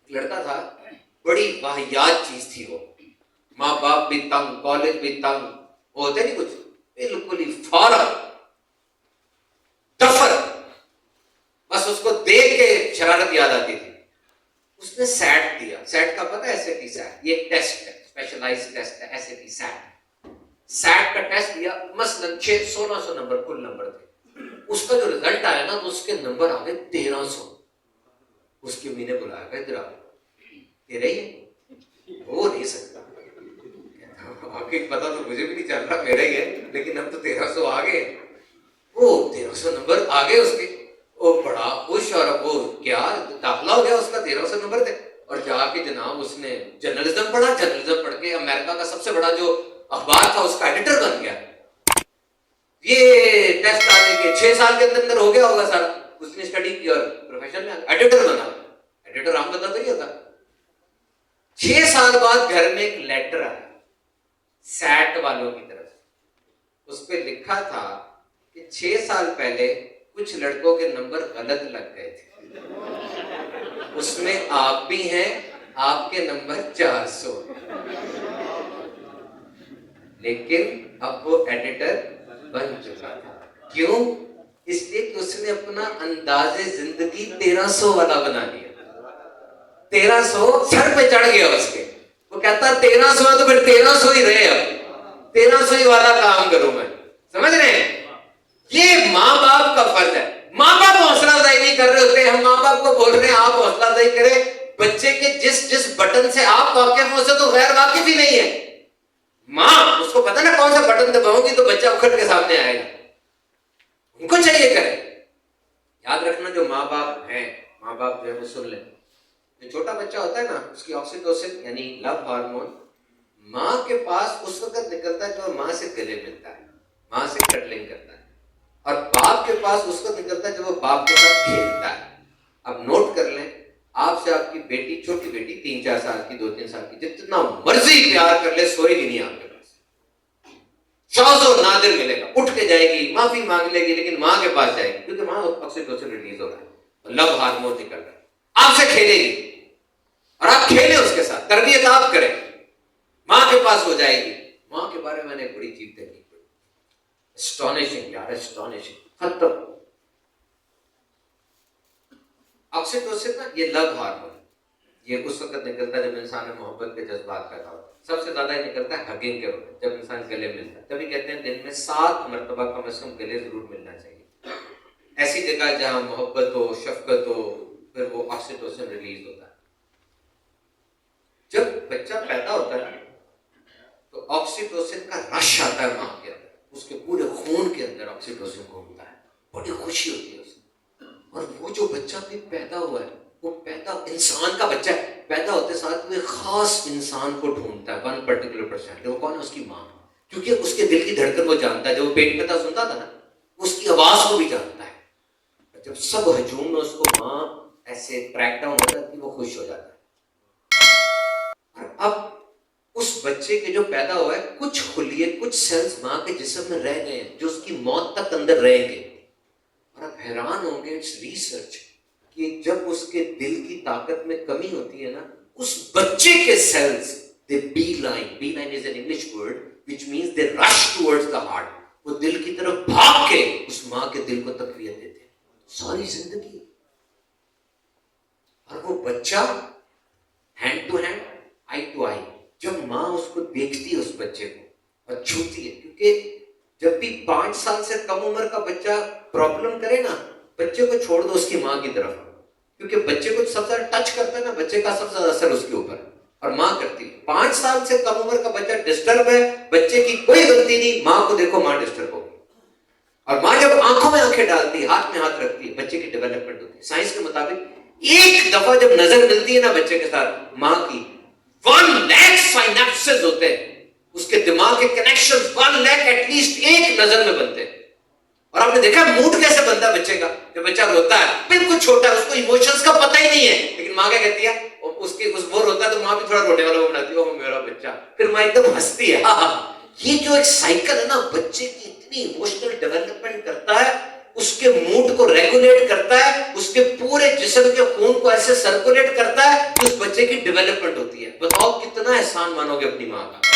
لڑکا تھا, بڑی واہیات چیز تھی وہ, ماں باپ بھی تنگ, کالج بھی تنگ, ہوتے نہیں کچھ, بالکل ہی فارغ دفر, بس اس کو دیکھ کے شرارت یاد آتی تھی. اس نے سیٹ دیا, سیٹ کا پتہ ہے ایسے ٹی سیٹ, یہ ایک ٹیسٹ ہے, اسپیشلائز ٹیسٹ ہے ایسے ٹی سیٹ. سیٹ کا ٹیسٹ دیا, مثلاً 1600 نمبر کل نمبر تھے, اس کا جو رزلٹ آیا نا تو اس کے نمبر آ گئے 1300. اس کی امی نے بلایا کہ ادھر آ, تیرے ہی ہو نہیں سکتا, آپ کی پتا تو مجھے بھی نہیں چل رہا میرا ہی ہے, لیکن اب تو 1300 آ گئے. وہ 1300 نمبر آ گئے اس کے, وہ بڑا خوش, اور وہ کیا داخلہ ہو گیا اس کا, 1300 نمبر تھے. اور جا کے جناب اس نے جرنلزم پڑھا, جرنلزم پڑھ کے امریکہ کا سب سے بڑا جو اخبار تھا اس کا ایڈیٹر بن گیا. یہ ٹیسٹ آنے کے 6 سال کے اندر ہو گیا ہوگا سارا, اس نے اسٹڈی کی اور پروفیشن میں ایڈیٹر بنا. ایڈیٹر عام بندہ تو نہیں ہوتا. 6 سال بعد گھر میں ایک لیٹر آیا سیٹ والوں کی طرف, اس پہ لکھا تھا کہ 6 سال پہلے کچھ لڑکوں کے نمبر غلط لگ گئے تھے, اس میں آپ بھی ہیں, آپ کے نمبر 400. لیکن اب وہ ایڈیٹر بن چکا تھا. کیوں؟ اس لیے کہ اس نے اپنا انداز زندگی 1300 والا بنا لیا. 1300 سر پہ چڑھ گیا اس کے, وہ کہتا 1300 ہے تو پھر 1300 ہی رہے, اب 1300 ہی والا کام کروں میں. سمجھ رہے ہیں؟ یہ ماں باپ کا فرض ہے. ماں باپ حوصلہ افزائی نہیں کر رہے ہوتے, ہم ماں باپ کو بول رہے ہیں آپ حوصلہ افزائی کریں. بچے کے جس بٹن سے آپ واقف ہو سے تو غیر واقف ہی نہیں ہے. ماں اس کو پتا نا کون سا بٹن دباؤں گی تو بچہ اکھڑ کے سامنے آئے گا, ان کو چاہیے کرے. یاد رکھنا جو ماں باپ ہیں, ماں باپ جو ہے وہ سن لیں, جو چھوٹا بچہ ہوتا ہے نا اس کی آکسیٹوسن یعنی لو ہارمون ماں کے پاس اس وقت نکلتا ہے جو ماں سے گلے ملتا ہے, ماں سے کٹلنگ کرتا ہے, اور باپ کے پاس اس وقت نکلتا ہے جب وہ باپ کے ساتھ کھیلتا ہے. اب نوٹ کر لیں, آپ سے آپ کی بیٹی, چھوٹی بیٹی 3-4 سال کی, 2-3 سال کی, جتنا مرضی پیار کر لے سوئے گی نہیں آپ کے پاس. شاذ و نادر ملے گا, اٹھ کے جائے گی, معافی مانگ لے گی, لیکن ماں کے پاس جائے گی کیونکہ ماں آکسیٹوسن ریلیز ہو رہا ہے, لو ہارمون نکل رہا ہے, آپ سے کھیلے گی اور آپ کھیلیں اس کے ساتھ, تربیت آپ کریں, ماں کے پاس ہو جائے گی. ماں کے بارے میں نے ایک بڑی چیز دیکھی, اسٹانشنگ یار, اسٹانشنگ. ختم. آکسیٹوسن نا یہ لو ہارمون, یہ اس وقت نکلتا ہے جب انسان میں محبت کے جذبات پیدا ہوتا ہے. سب سے زیادہ یہ نکلتا ہے ہگنگ کے وقت, جب انسان گلے ملتا ہے. تبھی کہتے ہیں دن میں 7 مرتبہ کم از کم گلے ضرور ملنا چاہیے. ایسی جگہ جہاں محبت ہو, شفقت ہو, پھر وہ آکسیٹوسن ریلیز ہوتا ہے. جب بچہ پیدا ہوتا ہے تو آکسیٹوسن کا رش آتا ہے ماں کے اندر, اس کے پورے خون کے اندر آکسیٹوسن گھومتا ہے, بڑی خوشی ہوتی ہے اس میں. اور وہ جو بچہ بھی پیدا ہوا ہے وہ پیدا انسان کا بچہ ہے, پیدا ہوتے ساتھ وہ ایک خاص انسان کو ڈھونڈتا ہے, ون پرٹیکولر پرسن. وہ کون ہے؟ اس کی ماں, کیونکہ اس کے دل کی دھڑکن وہ جانتا ہے. جب وہ پیٹ میں تھا سنتا تھا نا, اس کی آواز کو بھی جانتا ہے. جب سب ہجوم میں اس کو ماں ایسے کریک ڈاؤن ہو جاتی ہے, وہ خوش ہو جاتا ہے. اور اب اس بچے کے جو پیدا ہوا ہے, کچھ خلیے, کچھ سیلز ماں کے جسم میں رہ گئے ہیں جو اس کی موت تک اندر رہیں گے. اور آپ حیران ہوں گے, اٹس ریسرچ, کہ جب اس کے دل کی طاقت میں کمی ہوتی ہے نا, اس بچے کے sales they beeline is an English word which means they rush towards the heart. وہ دل کی طرف بھاگ کے اس ماں کے دل کو تقویت دیتے ہیں ساری زندگی. اور وہ بچہ hand to hand, eye to eye, جب ماں اس کو دیکھتی ہے اس بچے کو اور چھوتی ہے, کیونکہ جب بھی 5 سال سے کم عمر کا بچہ پرابلم کرے نا, بچے کو چھوڑ دو اس کی ماں کی طرف, کیونکہ بچے کو سب سے زیادہ ٹچ کرتا ہے نا, بچے کا سب سے زیادہ اثر اس کے اوپر, اور ماں کرتی ہے. 5 سال سے کم عمر کا بچہ ڈسٹرب ہے, بچے کی کوئی غلطی نہیں, ماں کو دیکھو ماں ڈسٹرب ہوگی. اور ماں جب آنکھوں میں آنکھیں ڈالتی ہے, ہاتھ میں ہاتھ رکھتی ہے, بچے کی ڈیولپمنٹ ہوتی ہے. سائنس کے مطابق ایک دفعہ جب نظر ملتی ہے نا بچے کے ساتھ ماں کی, 1 لاکھ سائنیپسز ہوتے ہیں, اس کے دماغ کے کنیکشن 1 لاکھ ایٹ لیسٹ ایک نظر میں بنتے ہیں. اور آپ نے دیکھا موڈ کیسے بنتا ہے بچے کا, جب بچہ روتا ہے, بالکل چھوٹا ہے, اس کو ایموشنز کا پتہ ہی نہیں ہے, لیکن ماں کیا کہتی ہے, اس وہ روتا ہے تو ماں بھی تھوڑا رونے والا بناتی ہے, وہ میرا بچہ, پھر ماں ایک دم ہنستی ہے. یہ جو ایک سائیکل ہے نا, بچے کی اتنی ایموشنل ڈیولپمنٹ کرتا ہے, اس کے موڈ کو ریگولیٹ کرتا ہے, اس کے پورے جسم کے خون کو ایسے سرکولیٹ کرتا ہے کہ اس بچے کی ڈیولپمنٹ ہوتی ہے. بتاؤ کتنا احسان مانو گے اپنی ماں کا.